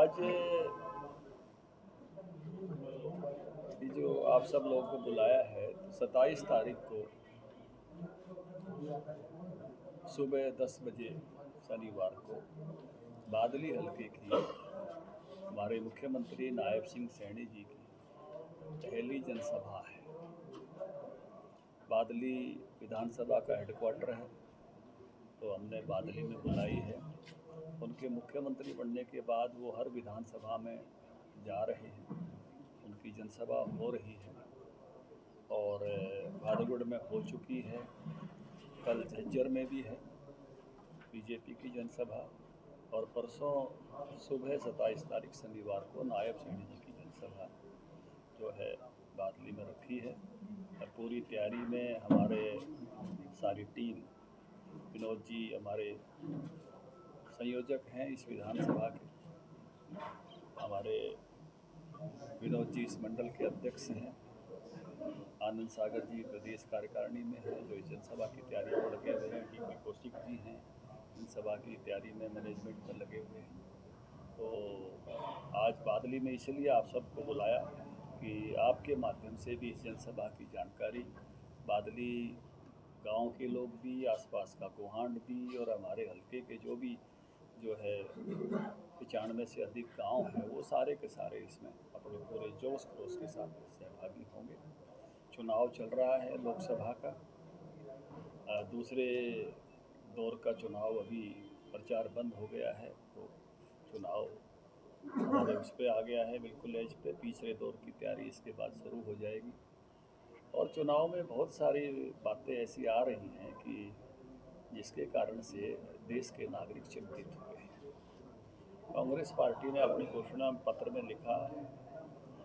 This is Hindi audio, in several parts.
आज ये जो आप सब लोगों को बुलाया है, तो 27 तारीख को सुबह 10 बजे शनिवार को बादली हलके की हमारे मुख्यमंत्री नायब सिंह सैनी जी की पहली जनसभा है। बादली विधानसभा का हेडक्वार्टर है, तो हमने बादली में बुलाई है। उनके मुख्यमंत्री बनने के बाद वो हर विधानसभा में जा रहे हैं, उनकी जनसभा हो रही है और भादगुड़ में हो चुकी है। कल झज्जर में भी है बीजेपी की जनसभा और परसों सुबह 27 तारीख शनिवार को नायब सैनी जी की जनसभा जो है बादली में रखी है। और पूरी तैयारी में हमारे सारी टीम, विनोद जी हमारे संयोजक हैं इस विधानसभा के, हमारे विनोद जी इस मंडल के अध्यक्ष हैं, आनंद सागर जी प्रदेश कार्यकारिणी में हैं जो इस जनसभा की तैयारी में लगे हुए हैं, डी.पी. कौशिक जी हैं जनसभा की तैयारी में मैनेजमेंट में लगे हुए हैं। तो आज बादली में इसलिए आप सबको बुलाया कि आपके माध्यम से भी इस जनसभा की जानकारी बादली गांव के लोग भी, आसपास का कोहांड भी और हमारे हलके के जो है 95 से अधिक गांव हैं, वो सारे के सारे इसमें अपने पूरे जोश खरोश के साथ सहभागी होंगे। चुनाव चल रहा है लोकसभा का, दूसरे दौर का चुनाव अभी प्रचार बंद हो गया है, तो चुनाव हमारे उस पर आ गया है बिल्कुल एज पे। तीसरे दौर की तैयारी इसके बाद शुरू हो जाएगी और चुनाव में बहुत सारी बातें ऐसी आ रही हैं कि जिसके कारण से देश के नागरिक चिंतित हुए हैं। कांग्रेस पार्टी ने अपनी घोषणा पत्र में लिखा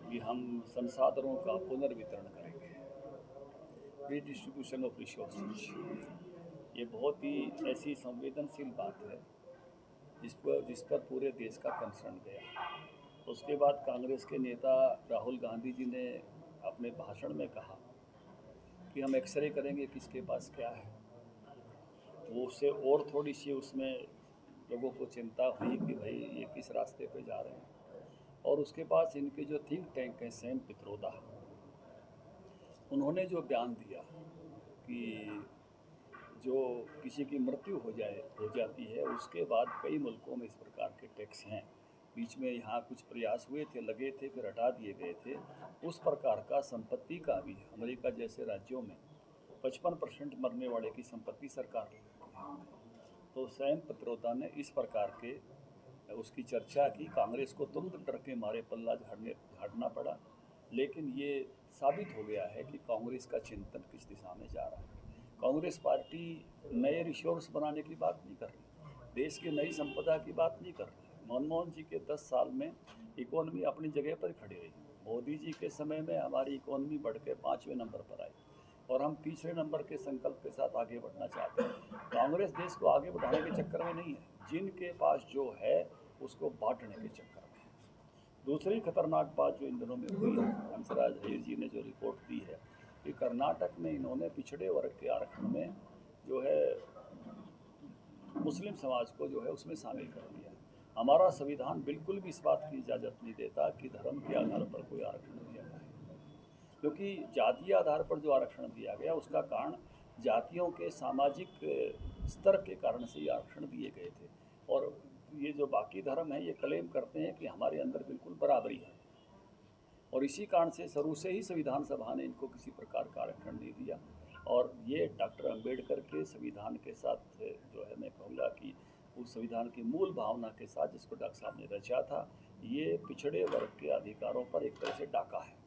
कि हम संसाधनों का पुनर्वितरण करेंगे, रीडिस्ट्रीब्यूशन ऑफ रिसोर्सेज। ये बहुत ही ऐसी संवेदनशील बात है जिस पर पूरे देश का कंसर्न गया। उसके बाद कांग्रेस के नेता राहुल गांधी जी ने अपने भाषण में कहा कि हम एक्सरे करेंगे किसके पास क्या है। वो उससे और थोड़ी सी उसमें लोगों को चिंता हुई कि भाई ये किस रास्ते पे जा रहे हैं। और उसके बाद इनके जो थिंक टैंक हैं सैम पित्रोदा, उन्होंने जो बयान दिया कि जो किसी की मृत्यु हो जाती है उसके बाद कई मुल्कों में इस प्रकार के टैक्स हैं, बीच में यहाँ कुछ प्रयास हुए थे, लगे थे, फिर हटा दिए गए थे। उस प्रकार का संपत्ति का भी अमेरिका जैसे राज्यों में 55% मरने वाले की संपत्ति सरकार लेती है। तो सैम पित्रोदा ने इस प्रकार के उसकी चर्चा की। कांग्रेस को तुरंत डर के मारे पल्ला झाड़ना पड़ा, लेकिन ये साबित हो गया है कि कांग्रेस का चिंतन किस दिशा में जा रहा है। कांग्रेस पार्टी नए रिसोर्स बनाने की बात नहीं कर रही, देश की नई संपदा की बात नहीं कर रही। मनमोहन जी के 10 साल में इकोनॉमी अपनी जगह पर खड़ी रही। मोदी जी के समय में हमारी इकोनॉमी बढ़ के 5वें नंबर पर आई और हम तीसरे नंबर के संकल्प के साथ आगे बढ़ना चाहते हैं। कांग्रेस देश को आगे बढ़ाने के चक्कर में नहीं है, जिनके पास जो है उसको बांटने के चक्कर में है। दूसरी खतरनाक बात जो इन दिनों में हुई है, हंसराज अहीर जी ने जो रिपोर्ट दी है कि कर्नाटक में इन्होंने पिछड़े वर्ग के आरक्षण में जो है मुस्लिम समाज को जो है उसमें शामिल कर दिया। हमारा संविधान बिल्कुल भी इस बात की इजाज़त नहीं देता कि धर्म के आधार पर कोई आरक्षण दिया जाए, क्योंकि जातीय आधार पर जो आरक्षण दिया गया उसका कारण जातियों के सामाजिक स्तर के कारण से ये आरक्षण दिए गए थे। और ये जो बाकी धर्म है ये क्लेम करते हैं कि हमारे अंदर बिल्कुल बराबरी है, और इसी कारण से शुरू से ही संविधान सभा ने इनको किसी प्रकार का आरक्षण नहीं दिया। और ये डॉक्टर अंबेडकर के संविधान के साथ जो है मैं कहूँगा कि उस संविधान की मूल भावना के साथ जिसको डॉक्टर साहब ने रचा था, ये पिछड़े वर्ग के अधिकारों पर एक तरह से डाका है।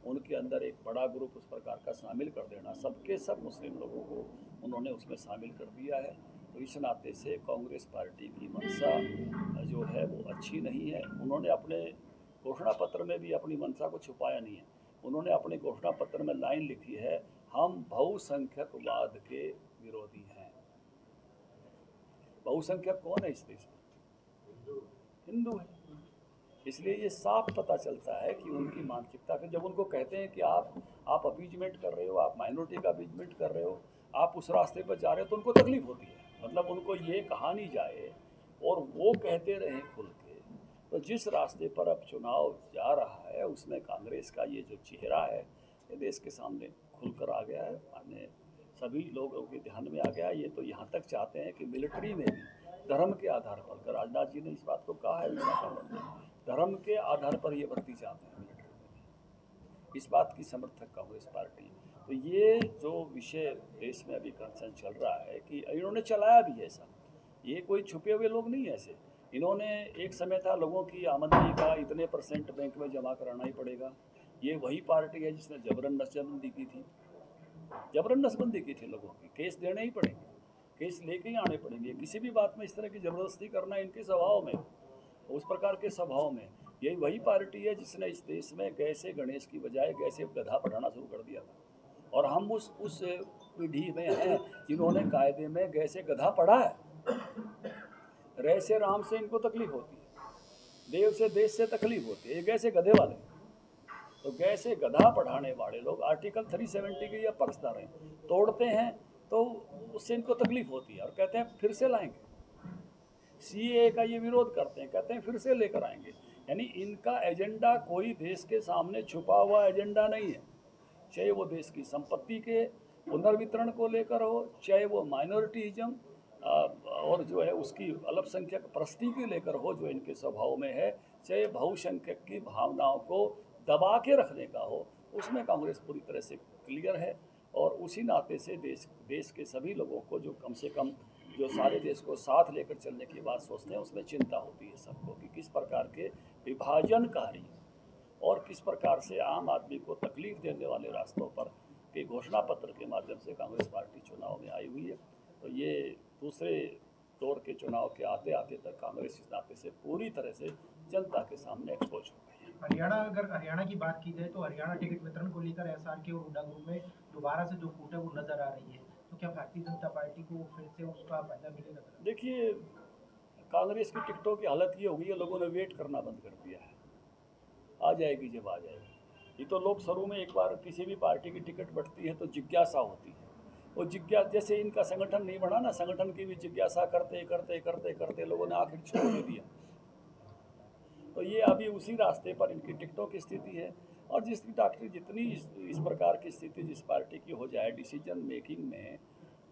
उनके अंदर एक बड़ा ग्रुप उस प्रकार का शामिल कर देना, सबके सब मुस्लिम लोगों को उन्होंने उसमें शामिल कर दिया है। तो इस नाते से कांग्रेस पार्टी की मंशा जो है वो अच्छी नहीं है। उन्होंने अपने घोषणा पत्र में भी अपनी मंशा को छुपाया नहीं है। उन्होंने अपने घोषणा पत्र में लाइन लिखी है, हम बहुसंख्यकवाद के विरोधी हैं। बहुसंख्यक कौन है इस देश में? हिंदू है। इसलिए ये साफ पता चलता है कि उनकी मानसिकता के, जब उनको कहते हैं कि आप अपीजमेंट कर रहे हो, आप माइनॉरिटी का अपीजमेंट कर रहे हो, आप उस रास्ते पर जा रहे हो, तो उनको तकलीफ होती है। मतलब उनको ये कहा नहीं जाए और वो कहते रहे खुल के, तो जिस रास्ते पर अब चुनाव जा रहा है उसमें कांग्रेस का ये जो चेहरा है ये देश के सामने खुलकर आ गया है, माने सभी लोगों के ध्यान में आ गया। ये तो यहाँ तक चाहते हैं कि मिलिट्री में भी धर्म के आधार पर, राजनाथ जी ने इस बात को कहा है विशाखापट्टनम में, धर्म के आधार पर ये भर्ती चाहते हैं मिलिट्री में। इस बात की समर्थक कांग्रेस पार्टी। तो ये जो विषय देश में अभी कंसर्न चल रहा है कि इन्होंने चलाया भी ऐसा, ये कोई छुपे हुए लोग नहीं ऐसे। इन्होंने एक समय था लोगों की आमदनी का इतने % बैंक में जमा कराना ही पड़ेगा। ये वही पार्टी है जिसने जबरन नसबंदी की थी, जबरन नसबंदी की थी, लोगों की केस देने ही पड़ेंगे, केस लेके ही आने पड़ेंगे। किसी भी बात में इस तरह की ज़बरदस्ती करना इनके स्वभाव में, उस प्रकार के स्वभाव में। यही वही पार्टी है जिसने इस देश में गैसे गणेश की बजाय गैसे गधा पढ़ाना शुरू कर दिया था, और हम उस पीढ़ी में हैं जिन्होंने कायदे में गैसे गधा पढ़ा है। रे से राम से इनको तकलीफ होती है, देव से देश से तकलीफ होती है, ये गैसे गधे वाले। तो गैसे गधा पढ़ाने वाले लोग आर्टिकल 370 के ये पक्षधर हैं, तोड़ते हैं तो उससे इनको तकलीफ होती है और कहते हैं फिर से लाएंगे। CAA का ये विरोध करते हैं, कहते हैं फिर से लेकर आएंगे। यानी इनका एजेंडा कोई देश के सामने छुपा हुआ एजेंडा नहीं है, चाहे वो देश की संपत्ति के पुनर्वितरण को लेकर हो, चाहे वो माइनॉरिटीज़म और जो है उसकी अल्पसंख्यक प्रस्ती को लेकर हो जो इनके स्वभाव में है, चाहे बहुसंख्यक की भावनाओं को दबा के रखने का हो, उसमें कांग्रेस पूरी तरह से क्लियर है। और उसी नाते से देश के सभी लोगों को जो कम से कम जो सारे देश को साथ लेकर चलने की बात सोचते हैं, उसमें चिंता होती है सबको कि किस प्रकार के विभाजनकारी और किस प्रकार से आम आदमी को तकलीफ देने वाले रास्तों पर के घोषणा पत्र के माध्यम से कांग्रेस पार्टी चुनाव में आई हुई है। तो ये दूसरे दौर के चुनाव के आते आते तक कांग्रेस इस नाते से पूरी तरह से जनता के सामने एक्सपोज हो गई है। अगर हरियाणा की बात की जाए तो हरियाणा टिकट वितरण को लेकर SRK और हुड्डा ग्रुप में दोबारा से जो फूट है वो नजर आ रही है, तो क्या भारतीय जनता पार्टी को फिर से उसका फायदा मिलेगा? देखिए, कांग्रेस की टिकटों की हालत ये हो गई है, लोगों ने वेट करना बंद कर दिया है, आ जाएगी जब आ जाएगी। ये तो लोग शुरू में एक बार किसी भी पार्टी की टिकट बढ़ती है तो जिज्ञासा होती है, वो जिज्ञासा जैसे इनका संगठन नहीं बढ़ा ना, संगठन की भी जिज्ञासा करते करते करते करते लोगों ने आखिर छोड़ दे दिया। तो ये अभी उसी रास्ते पर इनकी टिकटों की स्थिति है। और जितनी इस प्रकार की स्थिति जिस पार्टी की हो जाए, डिसीजन मेकिंग में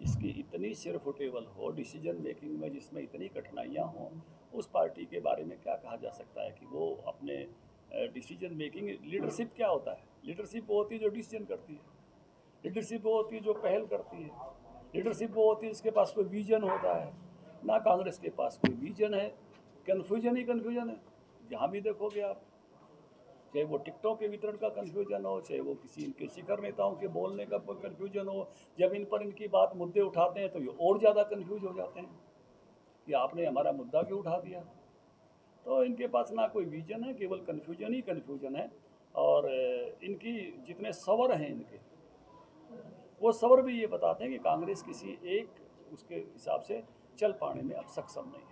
इसकी इतनी सिरफुटेबल हो, डिसीजन मेकिंग में जिसमें इतनी कठिनाइयाँ हों, उस पार्टी के बारे में क्या कहा जा सकता है कि वो अपने डिसीजन मेकिंग। लीडरशिप क्या होता है? लीडरशिप वो होती है जो डिसीजन करती है, लीडरशिप वो होती है जो पहल करती है, लीडरशिप वो होती है जिसके पास कोई विजन होता है। ना कांग्रेस के पास कोई विजन है, कन्फ्यूजन ही कन्फ्यूजन है। जहाँ भी देखोगे आप, चाहे वो टिकटों के वितरण का कन्फ्यूजन हो, चाहे वो किसी इनके शिखर नेताओं के बोलने का कन्फ्यूजन हो, जब इन पर इनकी बात मुद्दे उठाते हैं तो ये और ज़्यादा कन्फ्यूज हो जाते हैं कि आपने हमारा मुद्दा क्यों उठा दिया। तो इनके पास ना कोई विजन है, केवल कन्फ्यूजन ही कन्फ्यूजन है। और इनकी जितने सवर हैं इनके, वो सवर भी ये बताते हैं कि कांग्रेस किसी एक उसके हिसाब से चल पाने में अब सक्षम नहीं है।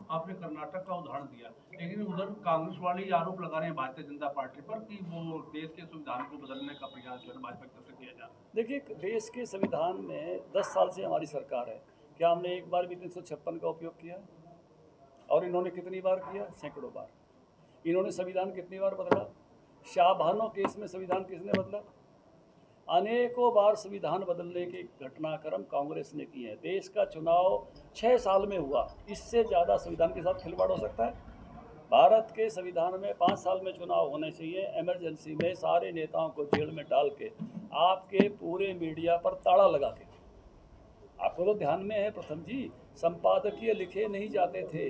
आपने कर्नाटक का उदाहरण दिया, लेकिन उधर कांग्रेस वाले ये आरोप लगा रहे हैं भारतीय जनता पार्टी पर कि वो देश के संविधान को बदलने का प्रयास जो है भाजपा की तरफ से किया जा रहा है। देखिए, देश के संविधान में 10 साल से हमारी सरकार है, क्या हमने एक बार भी 356 का उपयोग किया? और इन्होंने कितनी बार किया? सैकड़ों बार। इन्होंने संविधान कितनी बार बदला? शाहबनो केस में संविधान किसने बदला? अनेकों बार संविधान बदलने के घटनाक्रम कांग्रेस ने किए हैं। देश का चुनाव 6 साल में हुआ, इससे ज़्यादा संविधान के साथ खिलवाड़ हो सकता है? भारत के संविधान में 5 साल में चुनाव होने चाहिए, इमरजेंसी में सारे नेताओं को जेल में डाल के, आपके पूरे मीडिया पर ताला लगा के। आपको तो ध्यान में है प्रथम जी, संपादकीय लिखे नहीं जाते थे,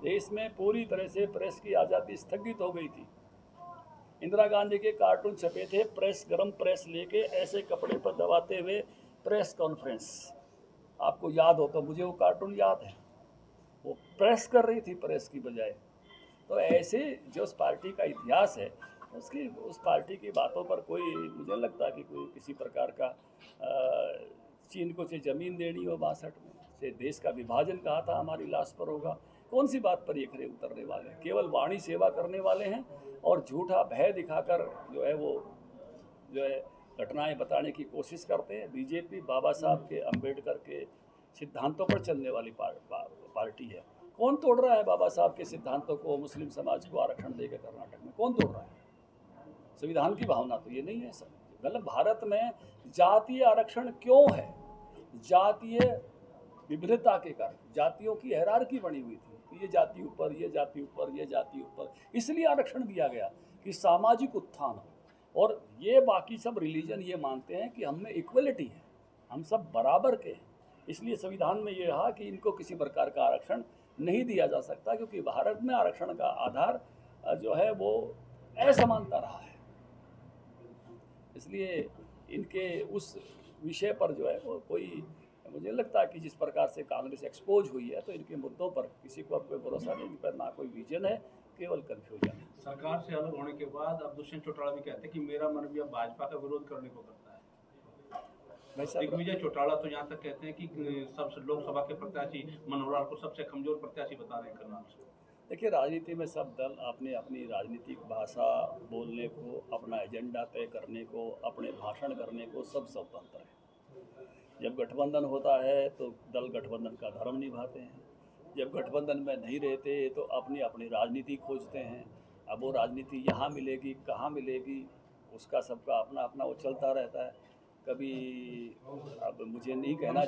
देश में पूरी तरह से प्रेस की आज़ादी स्थगित हो गई थी। इंदिरा गांधी के कार्टून छपे थे, प्रेस गरम प्रेस लेके ऐसे कपड़े पर दबाते हुए प्रेस कॉन्फ्रेंस। आपको याद हो तो, मुझे वो कार्टून याद है, वो प्रेस कर रही थी प्रेस की बजाय। तो ऐसे जो उस पार्टी का इतिहास है, उस पार्टी की बातों पर कोई, मुझे लगता कि कोई किसी प्रकार का चीन को चाहे ज़मीन देनी हो 62 में, चाहे देश का विभाजन कहा था हमारी लाश पर होगा, कौन सी बात पर ये खड़े उतरने वाले हैं? केवल वाणी सेवा करने वाले हैं और झूठा भय दिखाकर जो है वो जो है घटनाएं बताने की कोशिश करते हैं। बीजेपी बाबा साहब के, अंबेडकर के सिद्धांतों पर चलने वाली पार्टी है, कौन तोड़ रहा है बाबा साहब के सिद्धांतों को, मुस्लिम समाज को आरक्षण देकर कर्नाटक में? कौन तोड़ रहा है? संविधान की भावना तो ये नहीं है सर। मतलब भारत में जातीय आरक्षण क्यों है? जातीय विभिन्नता के कारण, जातियों की हायरार्की बनी हुई थी कि ये जाति ऊपर, ये जाति ऊपर, ये जाति ऊपर, इसलिए आरक्षण दिया गया कि सामाजिक उत्थान हो। और ये बाकी सब रिलीजन ये मानते हैं कि हम में इक्वलिटी है, हम सब बराबर के हैं, इसलिए संविधान में ये रहा कि इनको किसी प्रकार का आरक्षण नहीं दिया जा सकता, क्योंकि भारत में आरक्षण का आधार जो है वो असमानता रहा है। इसलिए इनके उस विषय पर जो है वो कोई, मुझे लगता है कि जिस प्रकार से कांग्रेस एक्सपोज हुई है, तो इनके मुद्दों पर किसी को अब कोई भरोसा नहीं, इन पर ना कोई विजन है, केवल कन्फ्यूजन है। सरकार से अलग होने के बाद अब दुष्यंत चौटाला भी कहते हैं कि मेरा मन भी अब भाजपा का विरोध करने को करता है। दिग्विजय चौटाला तो यहाँ तक कहते हैं कि सबसे लोकसभा के प्रत्याशी मनोहर लाल को सबसे कमजोर प्रत्याशी बता रहे हैं करनाल से। देखिए, राजनीति में सब दल अपने अपनी राजनीतिक भाषा बोलने को, अपना एजेंडा तय करने को, अपने भाषण करने को सब स्वतंत्र है। जब गठबंधन होता है तो दल गठबंधन का धर्म निभाते हैं, जब गठबंधन में नहीं रहते तो अपनी अपनी राजनीति खोजते हैं। अब वो राजनीति यहाँ मिलेगी कहाँ मिलेगी, उसका सबका अपना अपना वो चलता रहता है। कभी अब मुझे नहीं कहना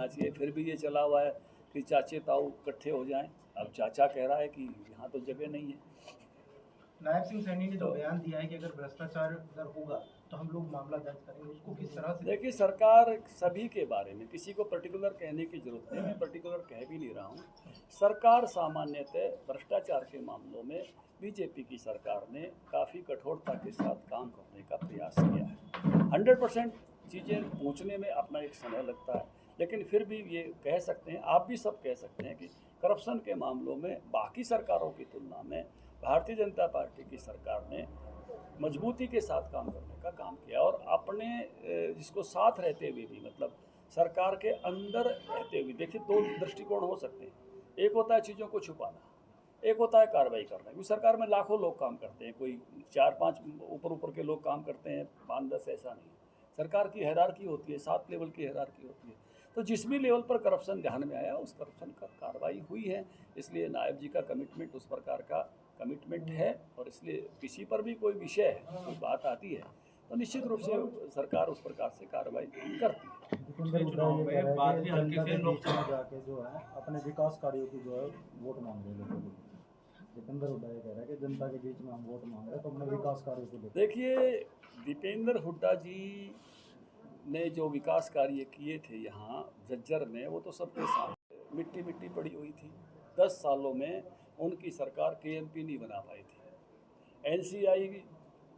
चाहिए, फिर भी ये चला हुआ है कि चाचे ताऊ इकट्ठे हो जाएं। अब चाचा कह रहा है कि यहाँ तो जगह नहीं है। नायब सिंह सैनी ने जो बयान दिया है कि अगर भ्रष्टाचार अगर होगा तो हम लोग मामला दर्ज करेंगे, उसको किस तरह से? देखिए, सरकार सभी के बारे में, किसी को पर्टिकुलर कहने की जरूरत नहीं, मैं पर्टिकुलर कह भी नहीं रहा हूँ। सरकार सामान्यतः भ्रष्टाचार के मामलों में बीजेपी की सरकार ने काफ़ी कठोरता के साथ काम करने का प्रयास किया है। 100% चीज़ें पहुँचने में अपना एक समय लगता है, लेकिन फिर भी ये कह सकते हैं, आप भी सब कह सकते हैं कि करप्शन के मामलों में बाकी सरकारों की तुलना में भारतीय जनता पार्टी की सरकार ने मजबूती के साथ काम करने का काम किया। और अपने जिसको साथ रहते हुए भी, मतलब सरकार के अंदर रहते हुए, देखिए दो दृष्टिकोण हो सकते हैं। एक होता है चीज़ों को छुपाना, एक होता है कार्रवाई करना। क्योंकि सरकार में लाखों लोग काम करते हैं, कोई 4-5 ऊपर के लोग काम करते हैं, 5-10 ऐसा नहीं। सरकार की हायरार्की होती है, 7 लेवल की हायरार्की होती है। तो जिस भी लेवल पर करप्शन ध्यान में आया, उस करप्शन का कार्रवाई हुई है। इसलिए नायब जी का कमिटमेंट उस प्रकार का कमिटमेंट है, और इसलिए किसी पर भी कोई विषय है, कोई बात आती है, तो निश्चित रूप से सरकार उस प्रकार से कार्रवाई करती है। पिछले चुनाव में बादली हल्के से लोकसभा जाके जो है अपने विकास कार्यों की जो है वोट मांग रहे हैं। दीपेंद्र हुड्डा ये कह रहा है कि जनता के बीच में हम वोट मांग रहे हैं, तो अपने विकास कार्यों को देखिए, दीपेंद्र हुड्डा जी ने जो विकास कार्य किए थे यहाँ झज्जर में, वो तो सबके सामने मिट्टी मिट्टी पड़ी हुई थी। 10 सालों में उनकी सरकार केएमपी नहीं बना पाई थी। एनसीआई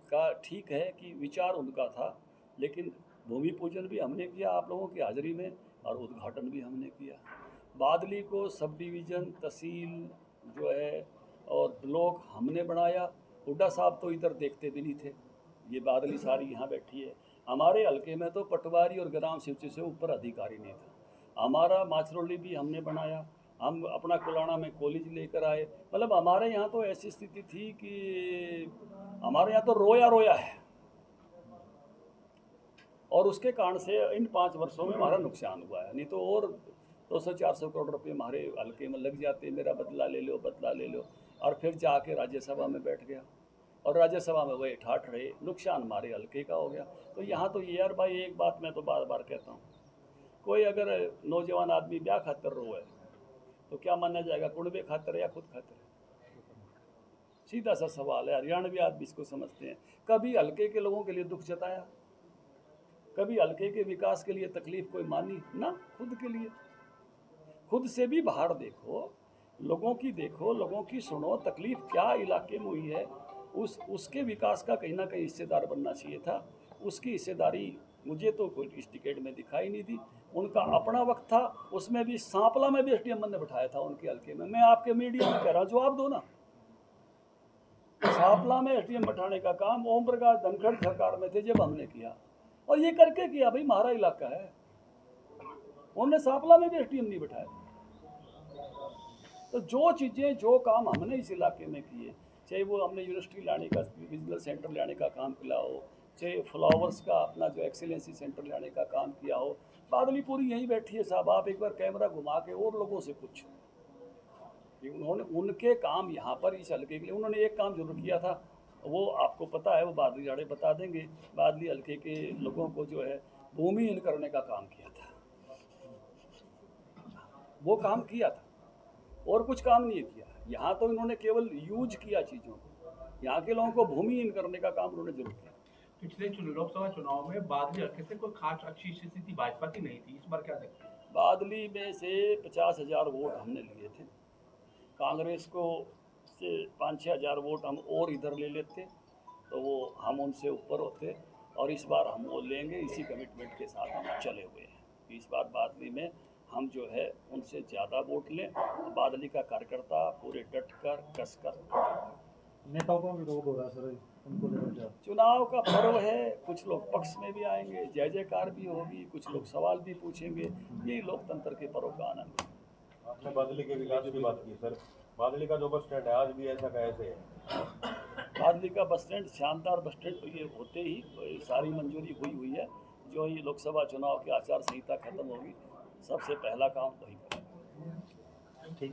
का ठीक है कि विचार उनका था, लेकिन भूमि पूजन भी हमने किया आप लोगों की हाजिरी में, और उद्घाटन भी हमने किया। बादली को सब डिवीज़न, तहसील जो है और ब्लॉक हमने बनाया। हुड्डा साहब तो इधर देखते भी नहीं थे, ये बादली सारी यहाँ बैठी है। हमारे हल्के में तो पटवारी और ग्राम सचिव से ऊपर अधिकारी नहीं था। हमारा माचरोली भी हमने बनाया, हम अपना कुलाना में कॉलेज लेकर आए। मतलब हमारे यहाँ तो ऐसी स्थिति थी कि हमारे यहाँ तो रोया रोया है, और उसके कारण से इन 5 वर्षों में हमारा नुकसान हुआ है। नहीं तो और 200-400 करोड़ रुपए हमारे हल्के में लग जाते, मेरा बदला ले लो, और फिर जाके राज्यसभा में बैठ गया, और राज्यसभा में वही ठाठ रहे, नुकसान हमारे हल्के का हो गया। तो यहाँ तो ये यार भाई, एक बात मैं तो बार बार कहता हूँ, कोई अगर नौजवान आदमी ब्याह खातर रोए तो क्या माना जाएगा, कुड़बे खातर या खुद खातर? सीधा सा सवाल है। हरियाणवी आदमी इसको समझते हैं। कभी हल्के के लोगों के लिए दुख जताया, कभी हल्के के विकास के लिए तकलीफ कोई मानी ना? खुद के लिए, खुद से भी बाहर देखो, लोगों की देखो, लोगों की सुनो, तकलीफ क्या इलाके में हुई है, उसके विकास का कहीं ना कहीं हिस्सेदार बनना चाहिए था। उसकी हिस्सेदारी मुझे तो कोई इस टिकट में दिखाई नहीं दी। उनका अपना वक्त था, उसमें भी सांपला में भी एसडीएम ने बैठाया था उनके हल्के में। मैं आपके मीडिया में कह रहा हूँ, जवाब दो ना। सांपला में एसडीएम बैठाने का काम ओम प्रकाश धनखड़ सरकार में थे जब हमने किया, और ये करके किया, भाई हमारा इलाका है। उन्होंने सांपला में भी एसडीएम नहीं बैठाया। तो जो चीज़ें, जो काम हमने इस इलाके में किए, चाहे वो हमने यूनिवर्सिटी लाने का, विजिलेंस सेंटर लाने का काम किया हो, चाहे फ्लावर्स का अपना जो एक्सीलेंसी सेंटर लाने का काम किया हो। बादली पूरी यहीं बैठी है साहब, आप एक बार कैमरा घुमा के और लोगों से पूछो, कि उन्होंने उनके काम यहाँ पर इस हल्के के लिए उन्होंने एक काम जरूर किया था, वो आपको पता है, वो बादली जाड़े बता देंगे। बादली हल्के के लोगों को जो है भूमिहीन करने का काम किया था, वो काम किया था और कुछ काम नहीं किया। यहाँ तो इन्होंने केवल यूज किया चीज़ों को, यहाँ के लोगों को भूमिहीन करने का काम उन्होंने जरूर किया। पिछले लोकसभा चुनाव में बादली हल्के से कोई खास अच्छी स्थिति भाजपा की नहीं थी, इस बार क्या देखते हैं? बादली में से 50,000 वोट हमने लिए थे, कांग्रेस को से 5-6 हज़ार वोट हम और इधर ले लेते तो वो हम उनसे ऊपर होते, और इस बार हम वो लेंगे, इसी कमिटमेंट के साथ हम चले हुए हैं कि इस बार बादली में हम जो है उनसे ज़्यादा वोट लें। बादली का कार्यकर्ता पूरे डट कर कस कर। नेताओं का विरोध हो रहा है सर, उनको लेकर क्या? चुनाव का पर्व है, कुछ लोग पक्ष में भी आएंगे, जय जयकार भी होगी, कुछ लोग सवाल भी पूछेंगे, यही लोकतंत्र के पर्व का आनंद है। आपने बादली के विकास की बात की सर, बादली का जो बस स्टैंड है आज भी ऐसा कैसे है? बादली का बस स्टैंड शानदार बस स्टैंड, तो ये होते ही सारी मंजूरी हुई है। जो ही लोकसभा चुनाव की आचार संहिता खत्म होगी, सबसे पहला काम वही करेंगे। ठीक है।